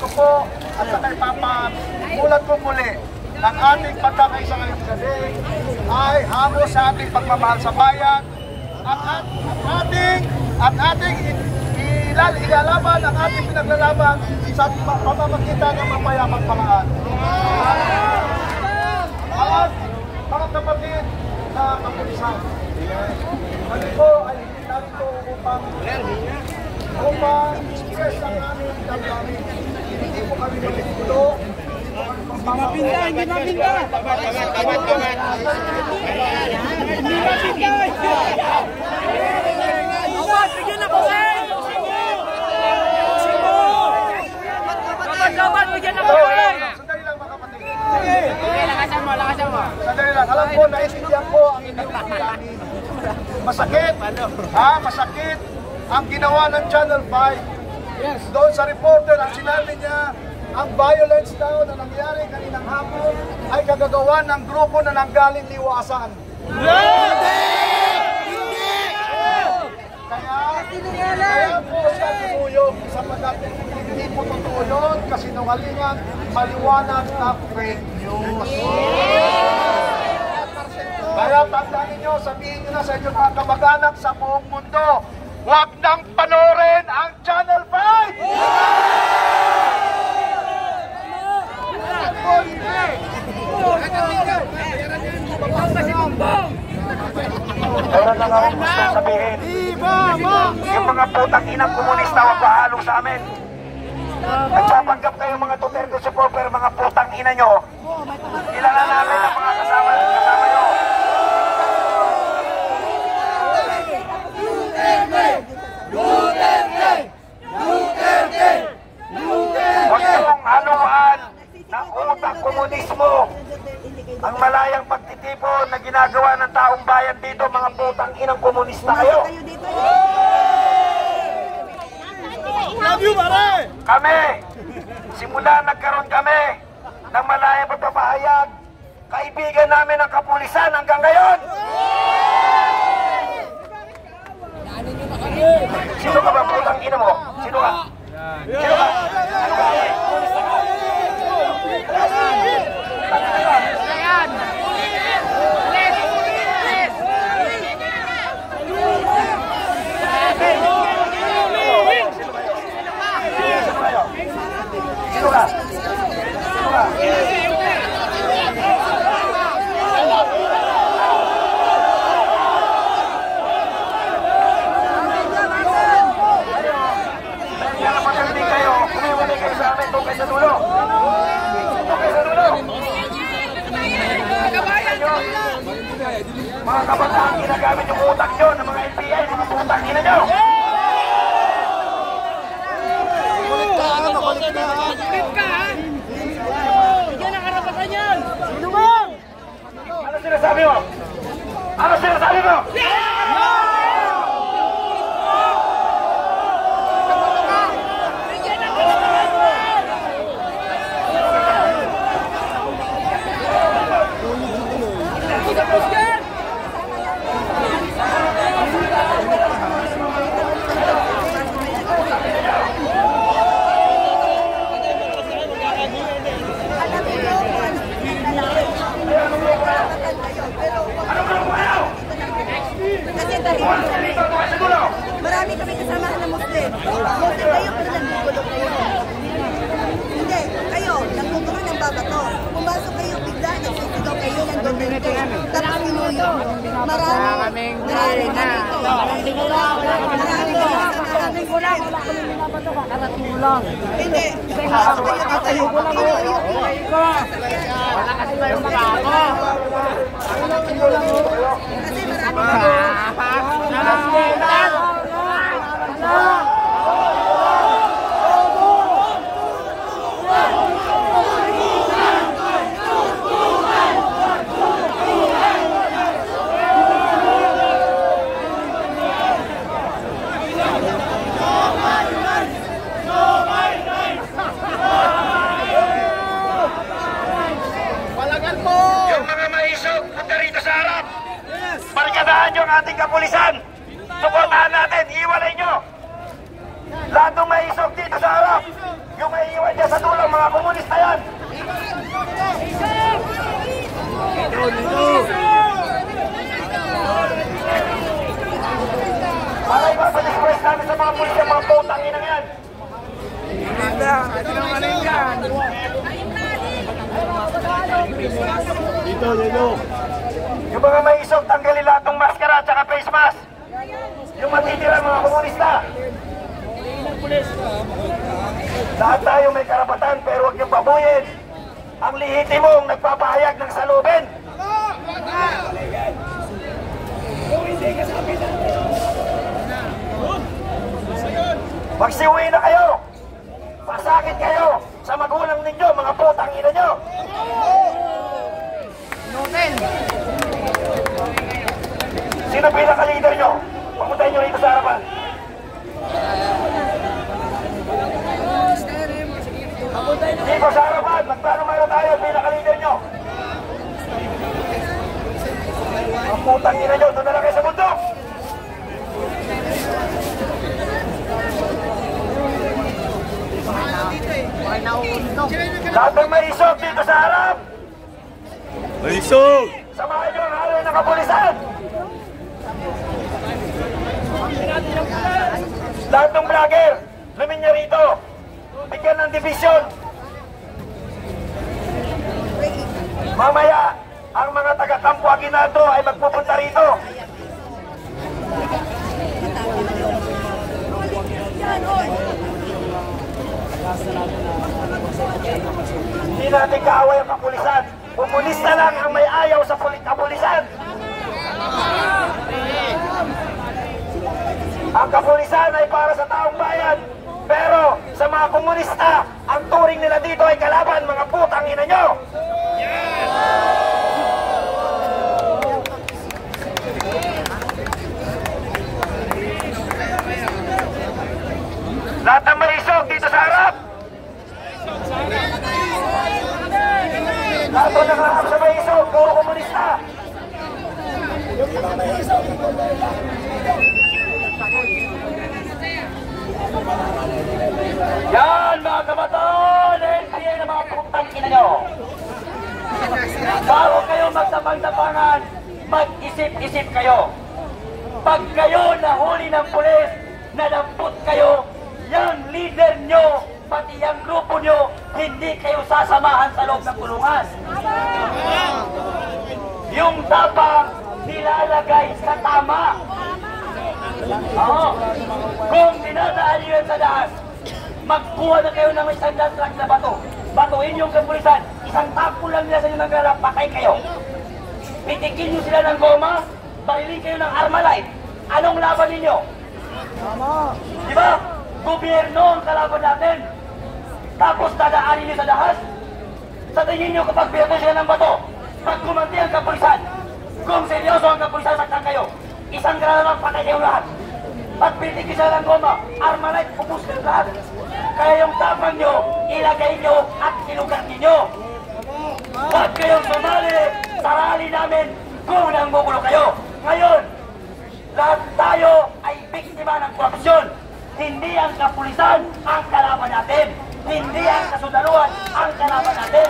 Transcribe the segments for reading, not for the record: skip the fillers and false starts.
ko po at saka ipapamulat ko muli ng ating pagkakaisa ngayong gabi ay hango sa ating pagmamahal sa bayan at ating ilalaban ang ating pinaglalaban sa pamamagitan ng mapayapang paraan. At mga kapatid na kapulisan, kami po ay narito upang stress ang aming damdamin. Hindi po kami magigulo. Sandali lang mga kapatid. Lakasan mo. Sandali lang. Alam ko, naiintindihan ko ang inyong damdamin. Masakit. Masakit ang ginawa ng Channel 5. Doon sa reporter, ang sinabi niya, ang violence daw na nangyari kaninang hapon ay kagagawa ng grupo na nanggaling liwasan. Kaya po siya tumuyog sapagkat hindi po totoo yun, kasinungalingan, maliwanag na fake news. Kaya tandaan ninyo, sabihin nyo na sa inyong mga kamag-anak sa buong mundo, huwag nang panoorin ang Channel 5! Meron lang akong gusto sabihin. Yung mga putang inang komunista, huwag mahalo sa amin. Nagpapanggap kayo mga Duterte supporter, mga putang ina nyo. Kilala namin ang mga kasama nyo. Huwag niyong haluan ng utang komunismo ang malayang pagtitipon na ginagawa ng taong bayan dito, mga putang inang komunista kayo. Love you, pare! Kami, simula nagkaroon kami ng malayang pagpapahayag, kaibigan namin ang kapulisan hanggang ngayon. Sino ka ba putang ina mo? Sino ka? Sino ka? Sino ka? Mga kabataan, ginagamit yung utak nyo ng mga NPI, mga putang ina nyo! Makulit ka, ha? Bigyan ang karapatan yan! Sino mo? Ano sinasabi mo? Ano sinasabi mo? Marami kami kasamahan ng Muslim. Muslim kayo, pero naggugulo kayo. Hindi, kayo, naggugulo ng babato. Pumasok kayo, bigla, nagsisigaw kayo ng Duterte. Tapos inuyo. Maraming na. Maraming kulang. Hindi, pumasok kayo dito. Wala kasi ba yung mga ako? Kasi marami barkadahan nyo ang ating kapulisan. Suportahan natin, iwalay nyo. Lahat ng maisog dito sa harap. Yung maiiwan dyan sa dulang mga komunista yan. Para ipapadispress namin sa mga pulis yung mga putang inang yan. Dito. Yung mga may isog, tanggalin lahat ng maskara at saka face mask. Yung matitira mga komunista. Lahat tayo may karapatan pero huwag niyong babuyin ang lihitimong nagpapahayag ng salubin. Magsiuwi na kayo. Pasakit kayo sa magulang ninyo, mga putang ina nyo. Sino pinaka-leader nyo? Pamuntahin nyo rito sa harapan. Dito sa harapan, magplano tayo, pinaka-leader nyo. Ang putang ina nyo, doon na lang kayo sa bundok. Lahat ng may isog dito sa harap. May isog! Samahan nyo ang haloy ng kapulisan. Lahat ng vlogger, luminya rito. Bigyan ng division. Mamaya, ang mga taga-Campo Aguinaldo ay magpupunta rito. Hindi natin kaaway ang kapulisan. Komunista lang ang may ayaw sa kapulisan. Ang kapulisan ay para sa taong bayan. Pero sa mga komunista, ang turing nila dito ay kalaban, mga putang ina nyo. Lahat ng maisog dito sa harap. Lahat ng nakaharap sa maisog, puro komunista. Yan mga kabataan, NPA na mga putang ina nyo. Bago kayo magtapang-tapangan, mag-isip-isip kayo. Pag kayo nahuli ng pulis, nadampot kayo, yung leader nyo, pati yung grupo nyo, hindi kayo sasamahan sa loob ng kulungan. Yung tapang nilalagay sa tama. Oo. Kung dinadaan nyo yan sa daan, magkuha na kayo ng isang truck na bato. Batuin yung kapulisan, isang tapo lang nila sa inyo naglalap, patay kayo. Pitikin nyo sila ng goma, barilin kayo ng Armalite. Anong laban ninyo? Diba? Gobyerno ang kalaban natin. Tapos dadaanin nyo sa dahas. Sa tingin nyo kapag binato sila ng bato, pag kumanti ang kapulisan, kung seryoso ang kapulisan, saktan kayo. Isang grado lang, patay kayo lahat. Pag pitikin sila ng goma, Armalite, ubus kayo lahat. Kaya yung tapang nyo, ilagay nyo at ilugat ninyo. Huwag kayong sumali sa rally namin kung nanggugulo kayo. Ngayon, lahat tayo ay biktima ng korupsyon. Hindi ang kapulisan ang kalaban natin. Hindi ang kasundaluhan ang kalaban natin.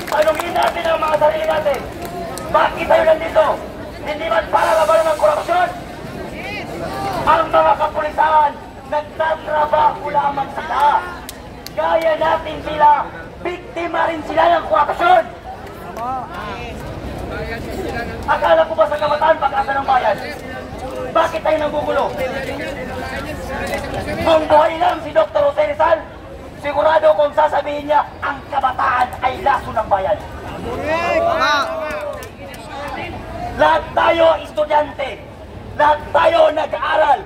Tanungin natin ang mga sarili natin. Bakit tayo nandito? Hindi man para labanan ng korupsyon? Ang mga kapulisan, nagtatrabaho lamang sila. Gaya natin sila, biktima rin sila ng korupsyon. Akala ko ba sa Kabataan, pag-asa ng bayan? Bakit tayo nanggugulo? Kung buhay lang si Dr. Jose Rizal, sigurado kung sasabihin niya, ang Kabataan ay laso ng bayan. Lahat tayo estudyante, lahat tayo nag-aaral.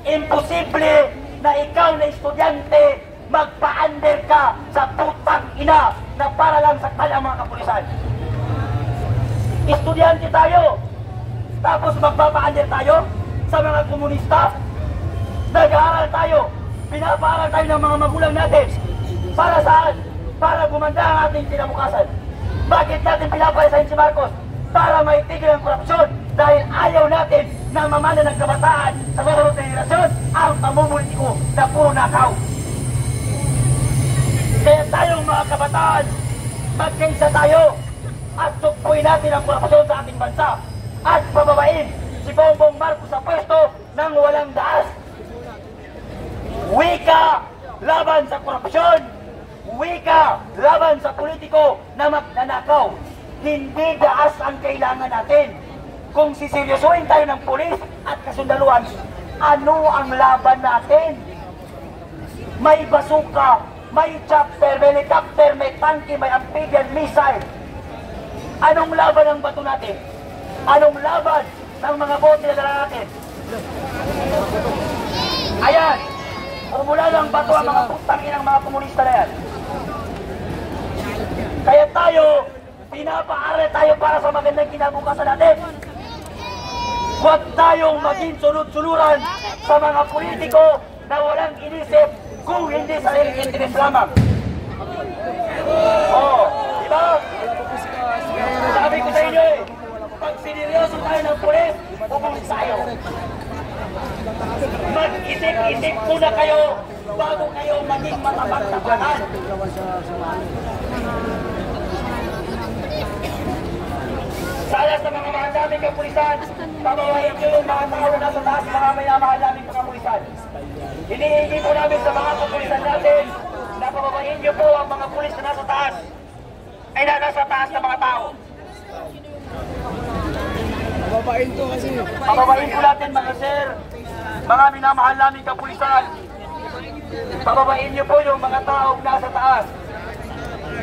Imposible na ikaw na estudyante magpa-under ka sa putang ina na para lang saktan ang mga kapulisan. Estudyante tayo, tapos magpapa-under tayo sa mga komunista. Nag-aaral tayo, pinapaaral tayo ng mga magulang natin. Para saan? Para gumanda ang ating kinabukasan. Bakit natin pinapalisahin si Marcos? Para maitigil ang korupsyon dahil ayaw natin na mamana ng kabataan sa susunod na henerasyon ang pamumulitiko na puro nakaw. Kaya tayong mga kabataan, magkaisa tayo at sukpuin natin ang korupsyon sa ating bansa at pababain si Bongbong Marcos sa pwesto ng walang daas. Wika laban sa korupsyon, wika laban sa politiko na magnanakaw. Hindi daas ang kailangan natin. Kung siseryosohin tayo ng pulis at kasundaluhan, ano ang laban natin? May basuka, may chopper, may helicopter, may tanki, may amphibian missile. Anong laban ang bato natin? Anong laban ng mga bote na dala natin? Ayan, umula ng bato ang mga putangin ng mga komunista na yan. Kaya tayo, pinapaaral tayo para sa magandang kinabukasan natin. Huwag tayong maging sunod-suluran sa mga politiko na walang inisip kung hindi sariling interes lamang. Diba? Sabi ko sa inyo pag sineryoso tayo ng pulis, pupulis tayo. Mag-isip-isip muna kayo bago kayo maging matabang-tabanan. Sana sa mga daming kapulisan, pabawain nyo yung mga tao na sa taas, mga may daming kapulisan. Hinihingi po namin sa mga kapulisan natin na pabawain nyo po ang mga pulis na nasa taas, ay nasa taas ng mga tao. Pababain to kasi. Pababain po natin mga sir, mga minamahal naming kapulisan. Pababain nyo po yung mga tao nasa taas.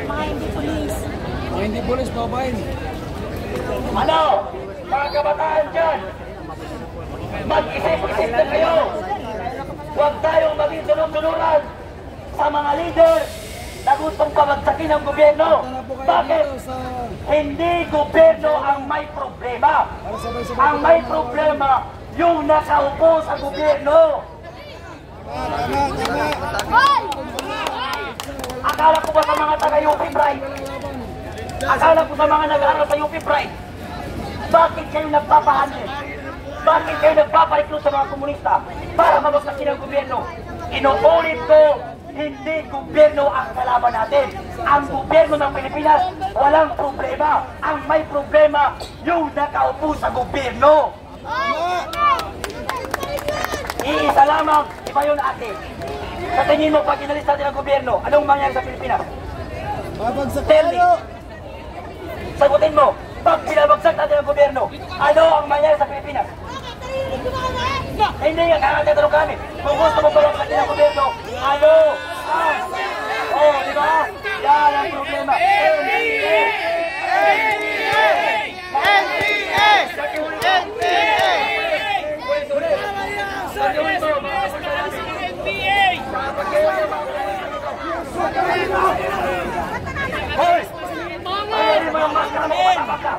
Mga hindi pulis. Mga hindi pulis, pababain. Ano? Mga kabataan dyan, mag-isip-isip na kayo. Huwag tayong maging sunod-sunuran sa mga leader na gustong pabagsakin ng gobyerno. Bakit? Hindi gobyerno ang may problema. Ang may problema, yung nakaupo sa gobyerno. Akala ko ba sa mga taga-UP Pride? Akala ko sa mga nag-aaral sa UP Pride? Bakit kayo nagpapahansin? Bakit kayo nagpapareklo sa mga komunista para mabagsakin ang gobyerno? Inuulit ko, hindi gobyerno ang kalaban natin. Ang gobyerno ng Pilipinas, walang problema. Ang may problema, yung nakaupo sa gobyerno. Iisa lamang, iba yun ate. Sa tingin mo, pag inalis natin ang gobyerno, anong mangyari sa Pilipinas? Tell me. Sagutin mo, pag binabagsak natin ang gobyerno, ano ang mangyari sa Pilipinas? Hindi nga, kakatanong kami. Kung gusto mo babagsakin ang gobyerno, ano? Di ba? Yan ang problema. NPA! Hoy! Tanggalin mo yung maskara mo, patapaka!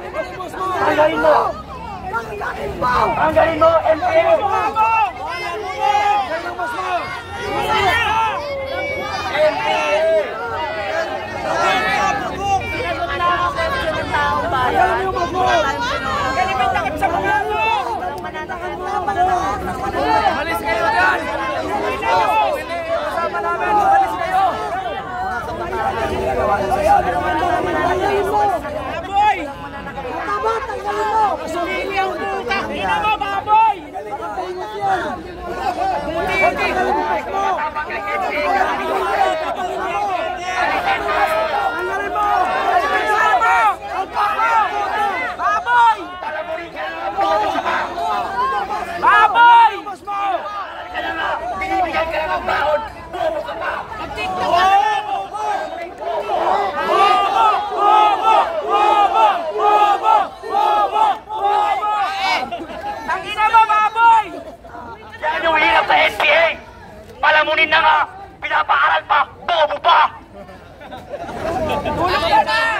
Tanggalin mo! Tanggalin mo, NPA! Malis kayo dyan! Kasama namin, malis kayo! Baboy! Tanggalin mo! Sumili ang buta! Ina mo, baboy! Baboy! Binibigyan ka lang ang baon, bobo ka pa! Tangina mo, baboy! Yan yung hirap sa NPA! Palamunin na nga, pinapaaral pa, bobo pa! Tulog ka na!